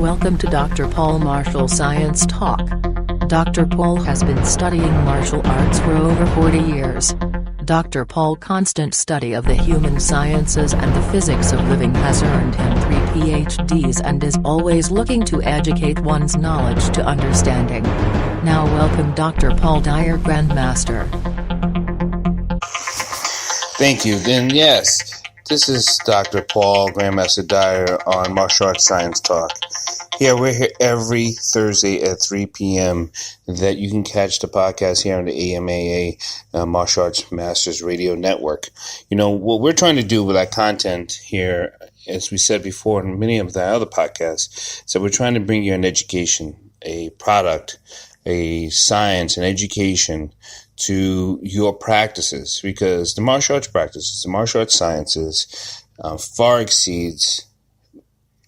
Welcome to Dr. Paul Martial Science Talk. Dr. Paul has been studying martial arts for over 40 years. Dr. Paul's constant study of the human sciences and the physics of living has earned him 3 PhDs and is always looking to educate one's knowledge to understanding. Now welcome Dr. Paul Dyer Grandmaster. Thank you. Then yes, this is Dr. Paul Grandmaster Dyer on Martial Arts Science Talk. Yeah, we're here every Thursday at 3 p.m. that you can catch the podcast here on the AMAA Martial Arts Masters Radio Network. You know, what we're trying to do with our content here, as we said before in many of the other podcasts, so we're trying to bring you an education, a product, a science, an education to your practices, because the martial arts practices, the martial arts sciences far exceeds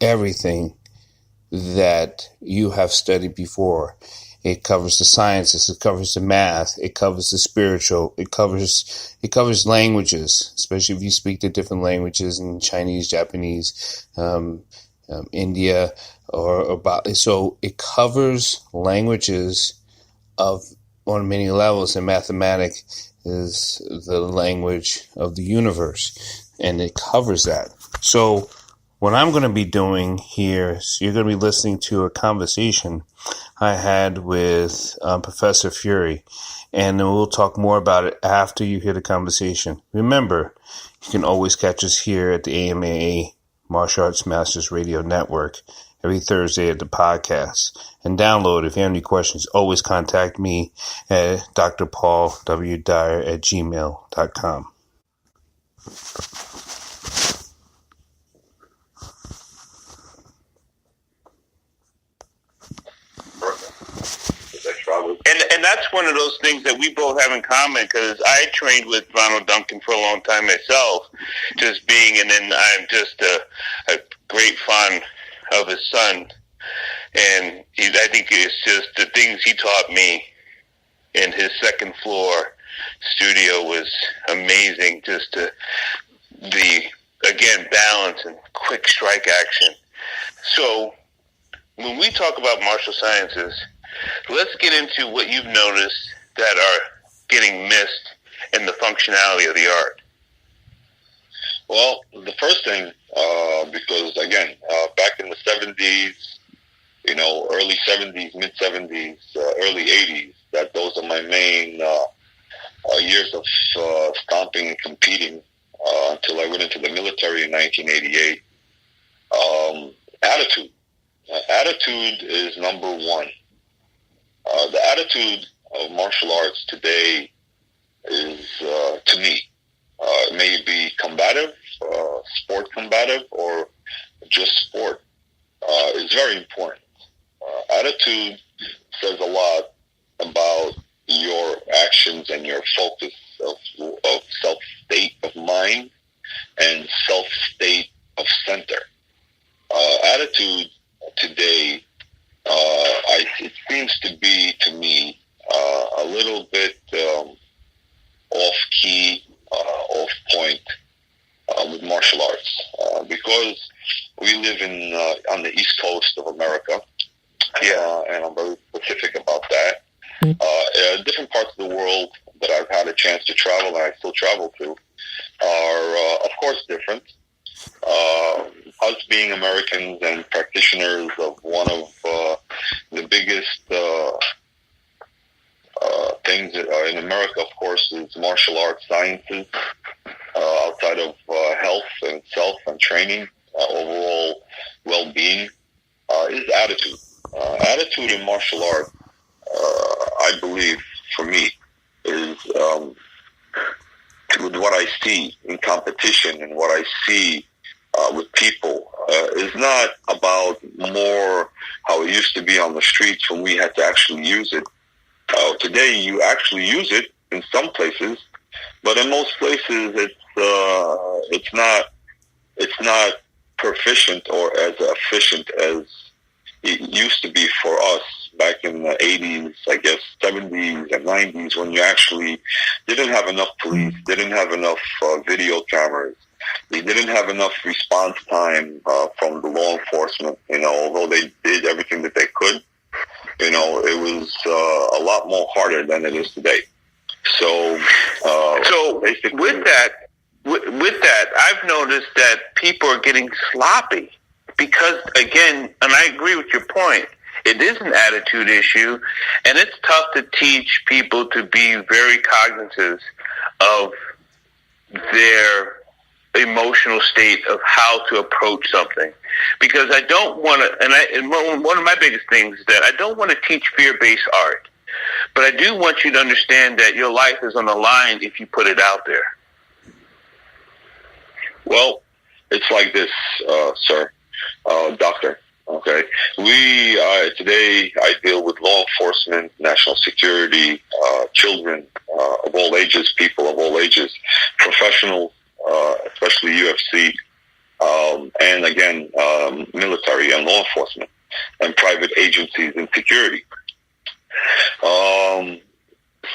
everything that you have studied before. It covers the sciences, it covers the math, it covers the spiritual, it covers languages, especially if you speak the different languages in Chinese, Japanese, India, or about. So it covers languages on many levels, and mathematics is the language of the universe, and it covers that. So what I'm going to be doing here is you're going to be listening to a conversation I had with Professor Fury, and then we'll talk more about it after you hear the conversation. Remember, you can always catch us here at the AMAA Martial Arts Masters Radio Network every Thursday at the podcast. And download. If you have any questions, always contact me at Dr. Paul W Dyer at gmail.com. And that's one of those things that we both have in common, because I trained with Ronald Duncan for a long time myself, just being, and then I'm just a great fan of his son. And I think it's just the things he taught me in his second floor studio was amazing. Just again, balance and quick strike action. So when we talk about martial sciences, let's get into what you've noticed that are getting missed in the functionality of the art. Well, the first thing, because again, back in the 70s, early 70s, mid 70s, early 80s, those are my main years of stomping and competing until I went into the military in 1988. Attitude. Attitude is number one. The attitude of martial arts today is, to me, it may be combative, sport combative, or just sport, is very important. Attitude says a lot about your actions and your focus of self-state of mind and self-state of center. Attitude today, it seems to be, to me, a little bit off-key, off-point with martial arts, because we live on the East Coast of America, and I'm very specific about that. Different parts of the world that I've had a chance to travel, and I still travel to, are, of course, different. Us being Americans and practitioners of one of the biggest things in America, of course, is martial arts sciences, outside of health and self and training, overall well-being, is attitude. Attitude in martial art, I believe, for me, is with what I see in competition and what I see with people, is not about more how it used to be on the streets when we had to actually use it. Today, you actually use it in some places, but in most places, it's not proficient or as efficient as it used to be for us back in the 80s, I guess, 70s and 90s, when you actually didn't have enough police, didn't have enough video cameras, they didn't have enough response time from the law enforcement. Although they did everything that they could, it was a lot more harder than it is today. So basically, with that, I've noticed that people are getting sloppy because, again, and I agree with your point, it is an attitude issue, and it's tough to teach people to be very cognizant of their emotional state of how to approach something. Because I don't want to, and one of my biggest things is that I don't want to teach fear-based art. But I do want you to understand that your life is on the line if you put it out there. Well, it's like this, sir, doctor. Okay, today I deal with law enforcement, national security, children of all ages, people of all ages, professionals, especially UFC, and again, military and law enforcement, and private agencies and security.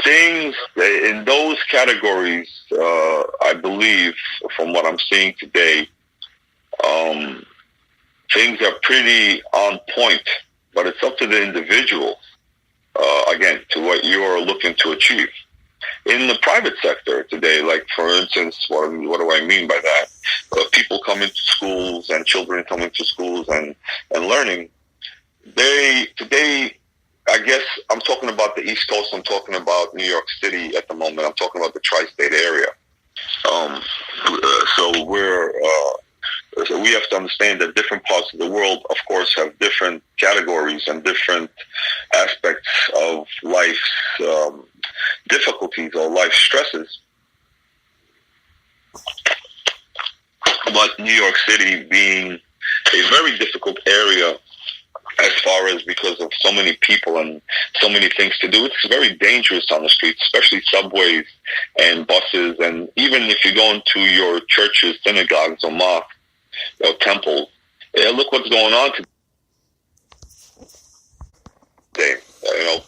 Things in those categories, I believe, from what I'm seeing today, things are pretty on point, but it's up to the individual, again, to what you're looking to achieve. In the private sector today, like, for instance, what do I mean by that? People come into schools and children come into schools and learning. Today, I guess I'm talking about the East Coast. I'm talking about New York City at the moment. I'm talking about the tri-state area. So we have to understand that different parts of the world, of course, have different categories and different aspects of life's difficulties or life stresses. But New York City being a very difficult area as far as because of so many people and so many things to do, it's very dangerous on the streets, especially subways and buses. And even if you go into your churches, synagogues, or mosques, or temples, look what's going on today.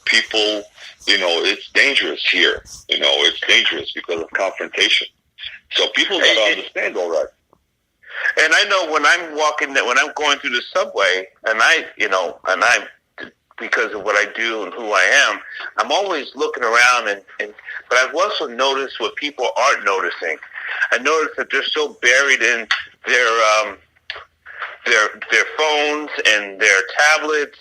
People, it's dangerous here. It's dangerous because of confrontation. So people got to understand all that. And I know when I'm going through the subway, and I, because of what I do and who I am, I'm always looking around, but I've also noticed what people aren't noticing. I notice that they're so buried in their phones and their tablets,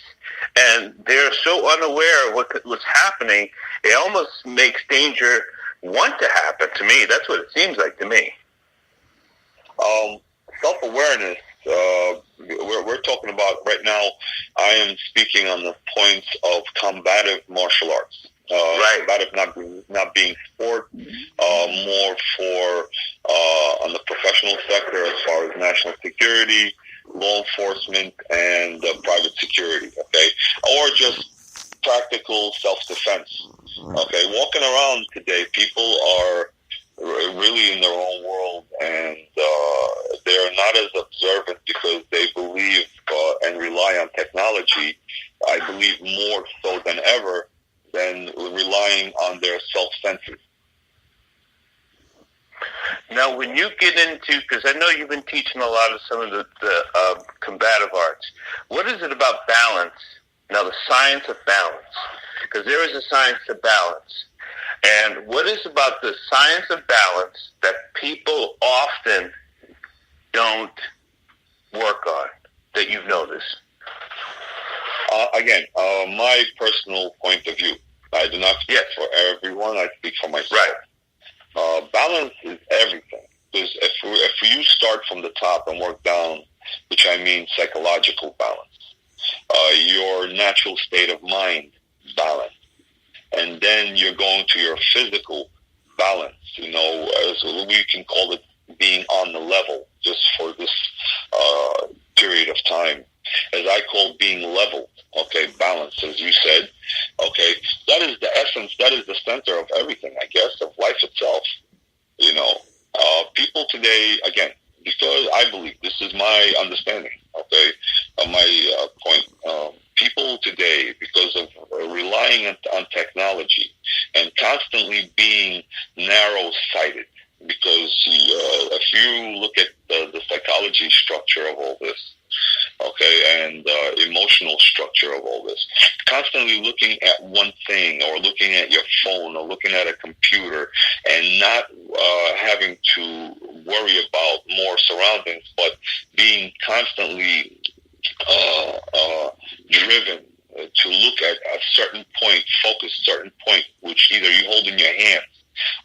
and they're so unaware of what's happening. It almost makes danger want to happen to me. That's what it seems like to me. Self-awareness, we're talking about right now. I am speaking on the points of combative martial arts. Right. Combative not being sport, more for on the professional sector as far as national security, law enforcement, and private security, okay? Or just practical self-defense, okay? Walking around today, people are really in their own world, and they're not as observant because they believe and rely on technology, I believe more so than ever, than relying on their self-senses. Now, when you get into, because I know you've been teaching a lot of some of the combative arts, what is it about balance? Now, the science of balance, because there is a science to balance. And what is about the science of balance that people often don't work on, that you've noticed? Again, my personal point of view. I do not speak for everyone. I speak for myself. Right. Balance is everything. Because if you start from the top and work down, which I mean psychological balance, your natural state of mind balance, and then you're going to your physical balance, as we can call it being on the level, just for this period of time, as I call being leveled, okay, balance, as you said, okay, that is the essence, that is the center of everything, I guess, of life itself, people today, again, because I believe, this is my understanding, okay, my point, people today, because of relying on technology and constantly being narrow-sighted, because if you look psychology structure of all this, okay, and emotional structure of all this. Constantly looking at one thing, or looking at your phone, or looking at a computer, and not having to worry about more surroundings, but being constantly driven to look at a certain point, focus certain point, which either you hold in your hands,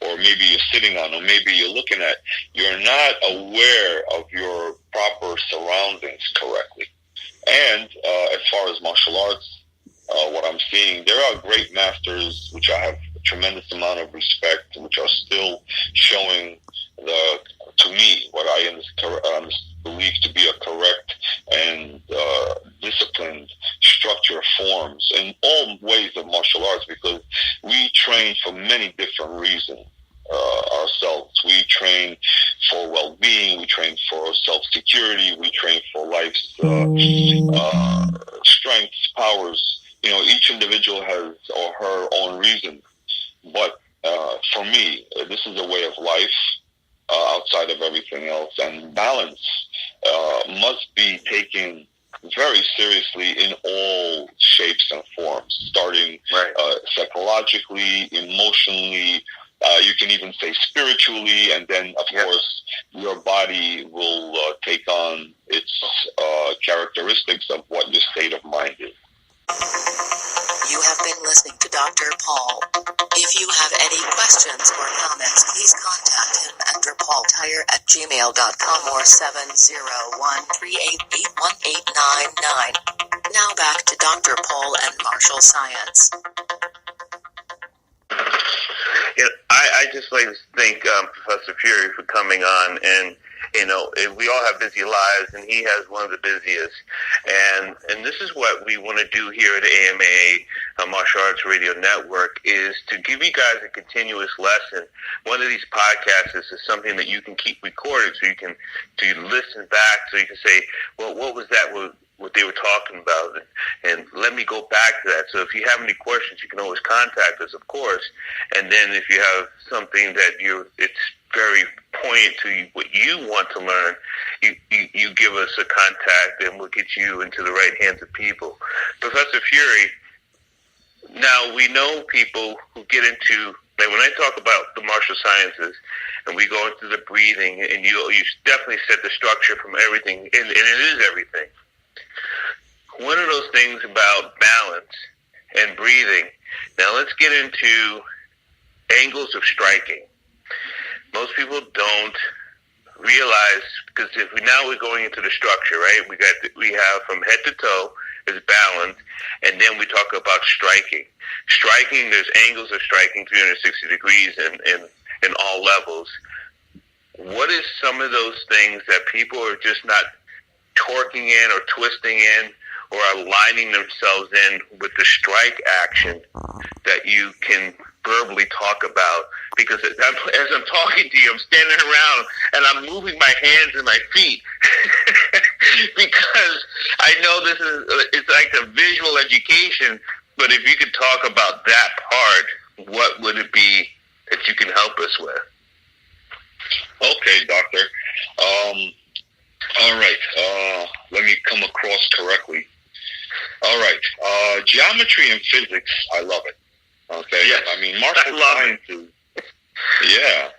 or maybe you're sitting on, or maybe you're looking at. You're not aware of your proper surroundings correctly. And as far as martial arts, what I'm seeing, there are great masters, which I have a tremendous amount of respect, which are still showing to me, what I believe to be a correct and disciplined structure forms in all ways of martial arts, because we train for many different reasons ourselves. We train for well-being, we train for self-security, we train for life's strengths, powers. Each individual has or her own reason. But for me, this is a way of life outside of everything else, and balance must be taken very seriously in all shapes and forms, starting psychologically, emotionally, you can even say spiritually, and then, of course, your body will take on its characteristics of what your state of mind is. You have been listening to Dr. Paul. If you have any questions or comments, please contact him at drpaultyer@gmail.com or 701-388-1899. Now back to Dr. Paul and martial science. I just like to thank Professor Fury for coming on, and we all have busy lives, and he has one of the busiest. And this is what we want to do here at AMA Martial Arts Radio Network, is to give you guys a continuous lesson. One of these podcasts is something that you can keep recorded, so you can listen back, so you can say, well, what was that? What they were talking about, and let me go back to that. So if you have any questions, you can always contact us, of course. And then if you have something that it's very poignant to what you want to learn, you give us a contact, and we'll get you into the right hands of people. Professor Fury, now we know people who get into, like when I talk about the martial sciences, and we go into the breathing, and you definitely set the structure from everything, and it is everything. One of those things about balance and breathing. Now let's get into angles of striking. Most people don't realize, because we're going into the structure, right? We have from head to toe is balance, and then we talk about striking. Striking, there's angles of striking 360 degrees in all levels. What is some of those things that people are just not torquing in or twisting in, or aligning themselves in with the strike action that you can verbally talk about? Because as I'm talking to you, I'm standing around and I'm moving my hands and my feet because I know it's like a visual education. But if you could talk about that part, what would it be that you can help us with? Okay, Doctor. All right. Let me come across correctly. All right. Geometry and physics, I love it. Okay. Yes. I mean, martial sciences. Yeah.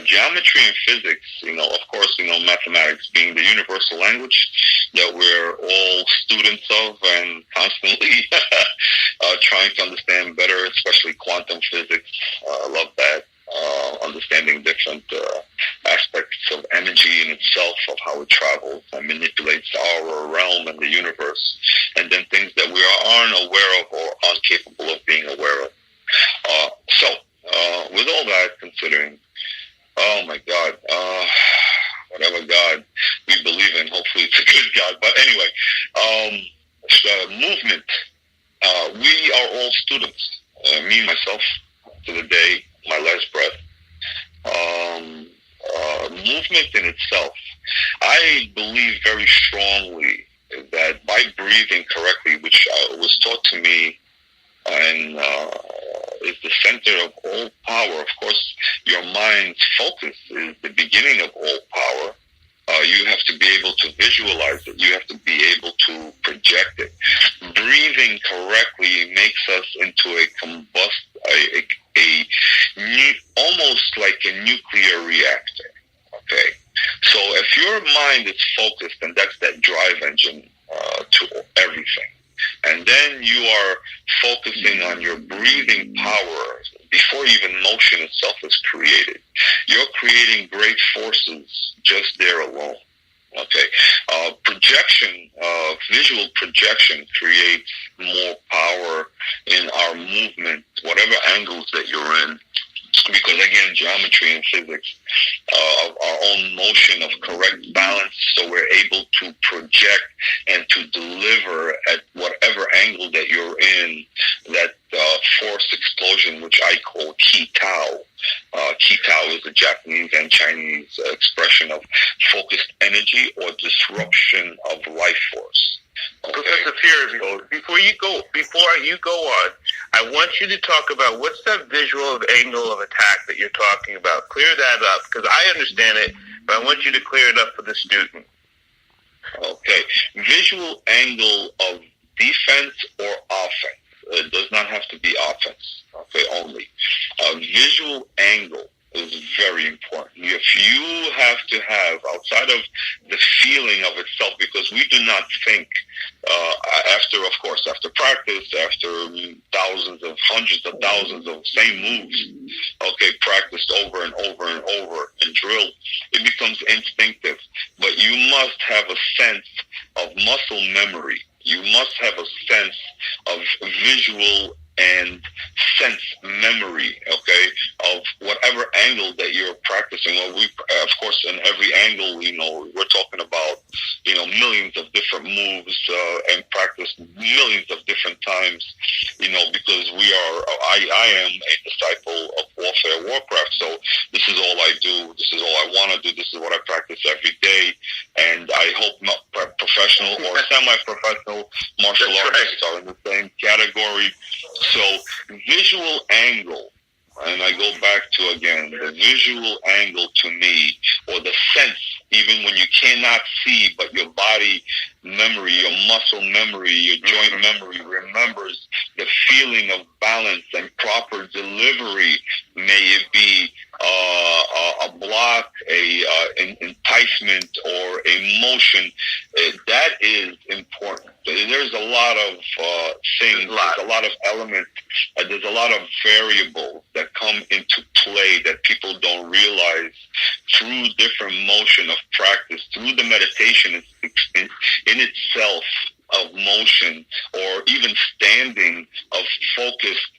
Geometry and physics, of course, mathematics being the universal language that we're all students of and constantly trying to understand better, especially quantum physics. I love that. Understanding different aspects of energy in itself, of how it travels and manipulates our realm and the universe, and then things that we aren't aware of or incapable of being aware of. With all that considering, oh my God, whatever God we believe in, hopefully it's a good God. But anyway, movement. We are all students. Me, myself, to the day, my last breath. Movement in itself, I believe very strongly that by breathing correctly, which was taught to me and is the center of all power. Of course, your mind's focus is the beginning of all power. You have to be able to visualize it. You have to be able to project it. Breathing correctly makes us into almost like a nuclear reactor. Okay, so if your mind is focused, and that's that drive engine to everything, and then you are focusing on your breathing power before even motion itself is created, you're creating great forces just there alone. Okay, visual projection creates more power in our movement, whatever angles that you're in. Because again, geometry and physics, our own motion of correct balance, so we're able to project and to deliver at whatever angle that you're in, that force explosion, which I call Ki Tao. Ki Tao is a Japanese and Chinese expression of focused energy or disruption of life force. Okay. Professor Fury, before you go on, I want you to talk about what's that visual angle of attack that you're talking about. Clear that up, because I understand it, but I want you to clear it up for the student. Okay. Visual angle of defense or offense. It does not have to be offense, okay, only. Visual angle is very important. If you have to have, outside of the feeling of itself, because we do not think, after practice, after hundreds of thousands of same moves, okay, practiced over and over and over and drilled, it becomes instinctive. But you must have a sense of muscle memory. You must have a sense of visual and sense memory, okay, of whatever angle that you're practicing. Well, of course, in every angle, we're talking about, millions of different moves and practice millions of different times, because I am a disciple of warfare, warcraft. So this is all I do. This is all I want to do. This is what I practice every day. And I hope professional or semi-professional martial artists are in the same category. So visual angle, and I go back to, again, the visual angle to me, or the sense, even when you cannot see, but your body memory, your muscle memory, your joint memory remembers the feeling of balance and proper delivery. May it be a block, an enticement, or a motion. That is important. There's a lot of things, there's a lot of elements, there's a lot of variables that come into play that people don't realize through different motion of practice, through the meditation in itself of motion, or even standing of focused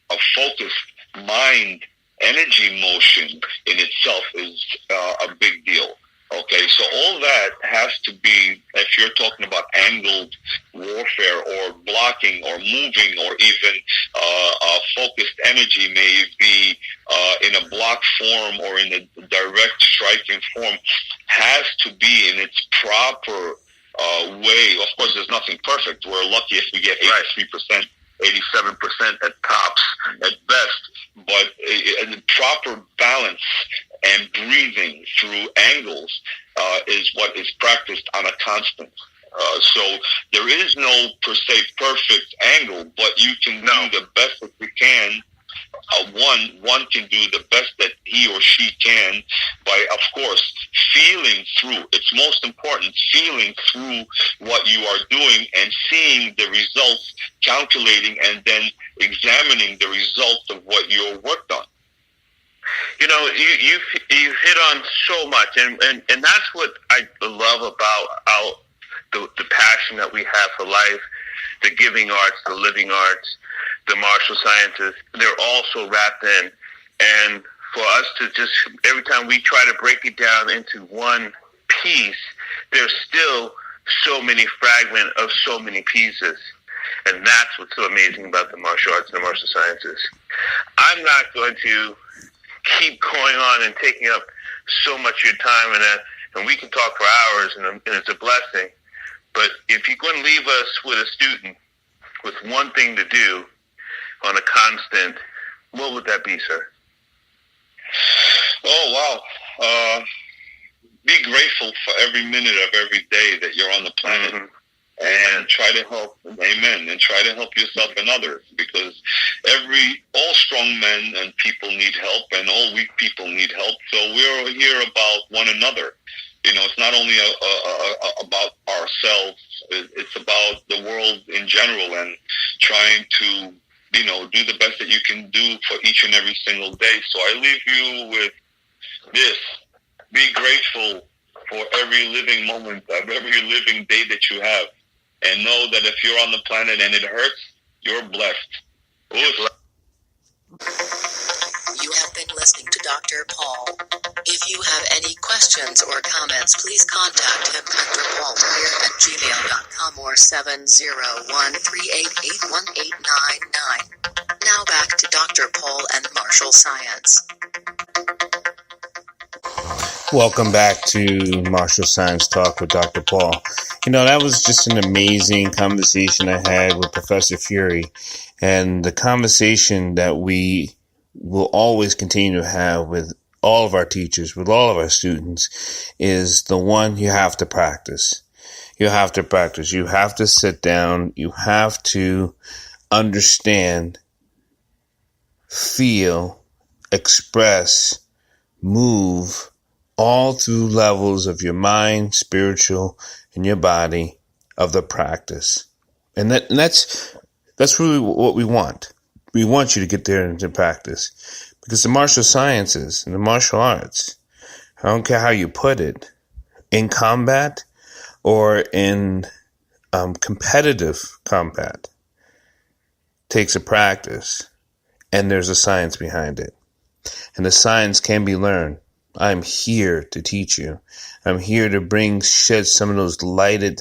mind. Energy motion in itself is a big deal. Okay, so all that has to be, if you're talking about angled warfare or blocking or moving, or even focused energy, may it be in a block form or in a direct striking form, has to be in its proper way. Of course, there's nothing perfect. We're lucky if we get 83%. 87% at tops, at best, but a proper balance and breathing through angles is what is practiced on a constant. So there is no per se perfect angle, but you can do the best that you can. One can do the best that he or she can by, of course, feeling through. It's most important, feeling through what you are doing and seeing the results, calculating, and then examining the results of what you worked on. You've hit on so much, and that's what I love about the passion that we have for life, the giving arts, the living arts, the martial sciences. They're also wrapped in. And for us to just, every time we try to break it down into one piece, there's still so many fragments of so many pieces. And that's what's so amazing about the martial arts and the martial sciences. I'm not going to keep going on and taking up so much of your time, and we can talk for hours, and it's a blessing. But if you're going to leave us with a student with one thing to do on a constant, what would that be, sir? Oh, wow. be grateful for every minute of every day that you're on the planet. Mm-hmm. And try to help, amen, and try to help yourself and others, because all strong men and people need help, and all weak people need help. So we're here about one another. It's not only about ourselves, it's about the world in general, and trying to, do the best that you can do for each and every single day. So I leave you with this: be grateful for every living moment of every living day that you have. And know that if you're on the planet and it hurts, you're blessed. You have been listening to Dr. Paul. If you have any questions or comments, please contact him at drpauldyer@gmail.com or 701-388-1899. Now back to Dr. Paul and Martial Science. Welcome back to Martial Science Talk with Dr. Paul. That was just an amazing conversation I had with Professor Fury, and the conversation that we will always continue to have with all of our teachers, with all of our students, is the one you have to practice. You have to practice. You have to sit down. You have to understand, feel, express, move, all through levels of your mind, spiritual, and your body, of the practice. And that's really what we want. We want you to get there into practice. Because the martial sciences and the martial arts, I don't care how you put it, in combat or in competitive combat, takes a practice, and there's a science behind it. And the science can be learned. I'm here to teach you. I'm here to shed some of those lighted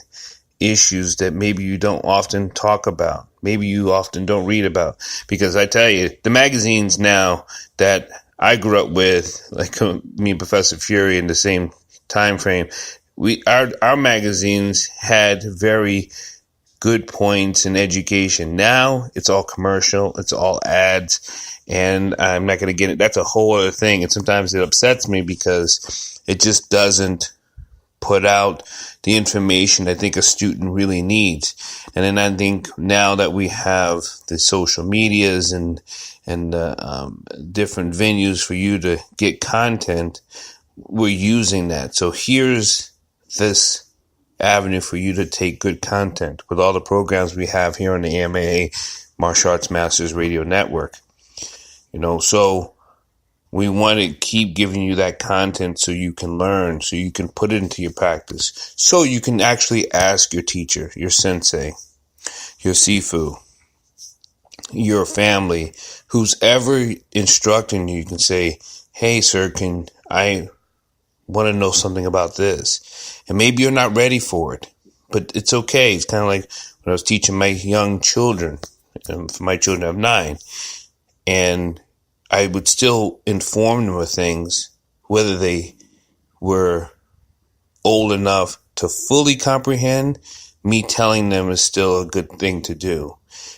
issues that maybe you don't often talk about. Maybe you often don't read about. Because I tell you, the magazines now that I grew up with, like me and Professor Fury in the same time frame, our magazines had very good points in education. Now it's all commercial. It's all ads. And I'm not going to get it. That's a whole other thing. And sometimes it upsets me because it just doesn't put out the information I think a student really needs. And then I think now that we have the social medias and different venues for you to get content, we're using that. So here's this avenue for you to take good content with all the programs we have here on the AMA Martial Arts Masters Radio Network. So we want to keep giving you that content so you can learn, so you can put it into your practice, so you can actually ask your teacher, your sensei, your sifu, your family, who's ever instructing you. You can say, hey, sir, I want to know something about this. And maybe you're not ready for it, but it's okay. It's kind of like when I was teaching my young children, for my children of 9, and I would still inform them of things, whether they were old enough to fully comprehend. Me telling them is still a good thing to do,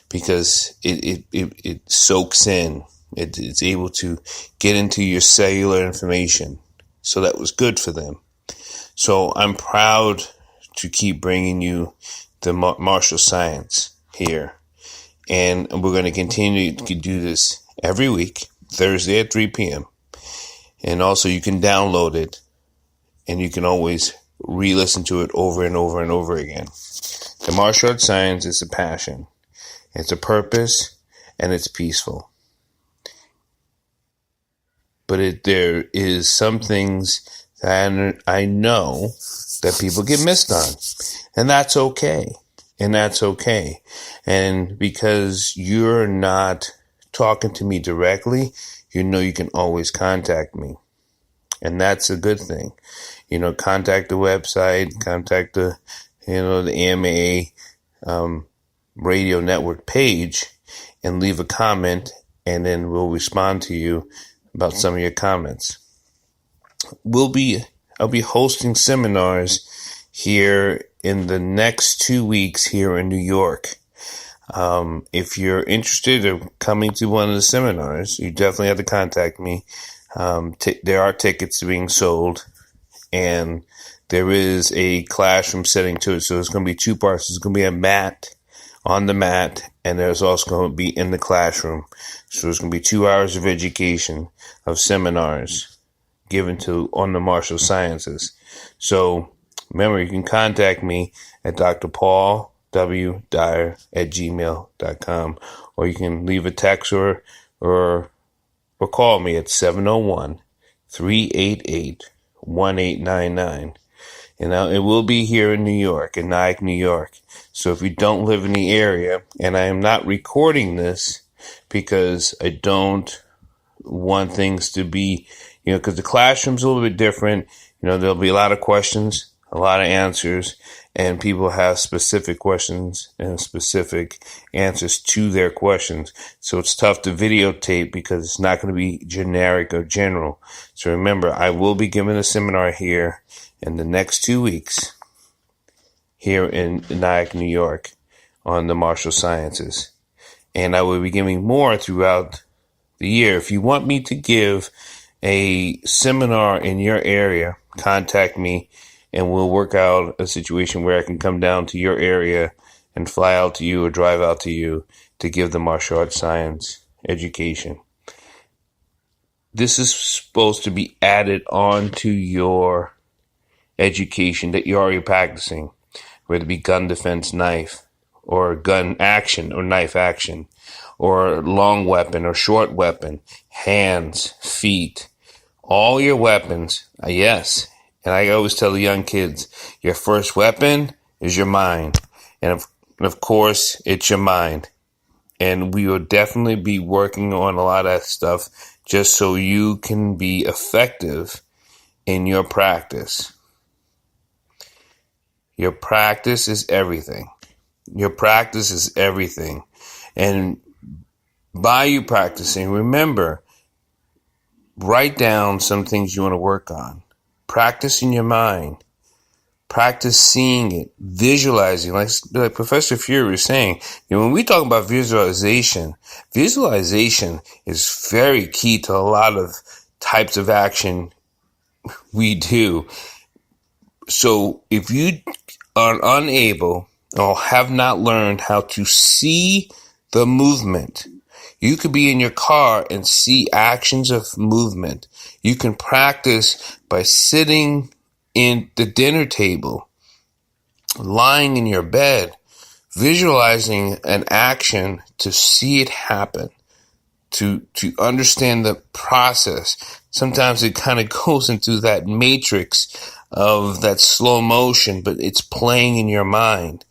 because it soaks in. It's able to get into your cellular information. So that was good for them. So I'm proud to keep bringing you the martial science here. And we're going to continue to do this every week, Thursday at 3 p.m. And also you can download it, and you can always re-listen to it over and over and over again. The martial arts science is a passion. It's a purpose, and it's peaceful. But there is some things that I know that people get missed on. And that's okay. And because you're not talking to me directly, you can always contact me. And that's a good thing. Contact the website, contact the AMA radio network page, and leave a comment, and then we'll respond to you about some of your comments. I'll be hosting seminars here in the next 2 weeks here in New York. If you're interested in coming to one of the seminars, you definitely have to contact me. There are tickets being sold, and there is a classroom setting to it. So it's going to be two parts. There's going to be a mat on the mat, and there's also going to be in the classroom. So it's going to be 2 hours of education, of seminars given on the martial sciences. So remember, you can contact me at Dr. Paul W Dyer at gmail.com, or you can leave a text or call me at 701-388-1899. And it will be here in New York, in Nyack, New York. So if you don't live in the area, and I am not recording this because I don't want things to be, because the classroom's a little bit different. There'll be a lot of questions, a lot of answers, and people have specific questions and specific answers to their questions. So it's tough to videotape because it's not going to be generic or general. So remember, I will be giving a seminar here in the next 2 weeks here in Nyack, New York on the martial sciences. And I will be giving more throughout the year. If you want me to give a seminar in your area, contact me and we'll work out a situation where I can come down to your area and fly out to you or drive out to you to give the martial arts science education. This is supposed to be added on to your education that you're already practicing, whether it be gun defense, knife, or gun action or knife action, or long weapon or short weapon, hands, feet, all your weapons. Yes. And I always tell the young kids, your first weapon is your mind. And of course, it's your mind. And we will definitely be working on a lot of that stuff just so you can be effective in your practice. Your practice is everything. Your practice is everything. And by you practicing, remember, write down some things you want to work on. Practice in your mind. Practice seeing it, visualizing. Like Professor Fury was saying, when we talk about visualization is very key to a lot of types of action we do. So if you are unable or have not learned how to see the movement, you could be in your car and see actions of movement. You can practice by sitting in the dinner table, lying in your bed, visualizing an action to see it happen, to understand the process. Sometimes it kind of goes into that matrix of that slow motion, but it's playing in your mind.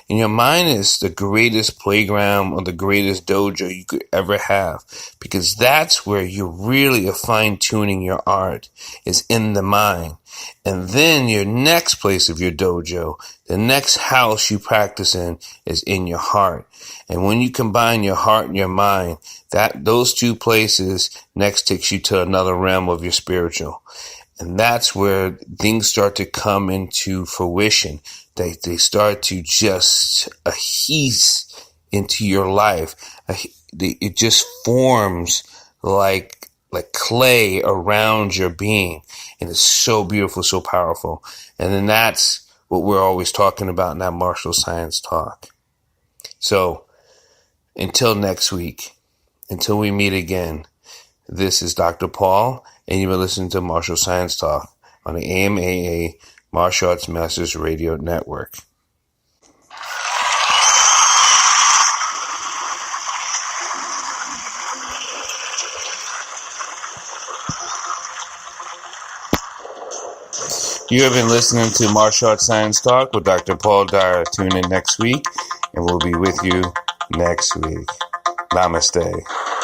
And your mind is the greatest playground or the greatest dojo you could ever have, because that's where you really are fine-tuning your art, is in the mind. And then your next place of your dojo, the next house you practice in, is in your heart. And when you combine your heart and your mind, those two places next takes you to another realm of your spiritual. And that's where things start to come into fruition. They start to just adhere into your life. It just forms like clay around your being. And it's so beautiful, so powerful. And then that's what we're always talking about in that martial science talk. So until next week, until we meet again, this is Dr. Paul, and you've been listening to Martial Science Talk on the AMAA Martial Arts Masters Radio Network. You have been listening to Martial Arts Science Talk with Dr. Paul Dyer. Tune in next week, and we'll be with you next week. Namaste.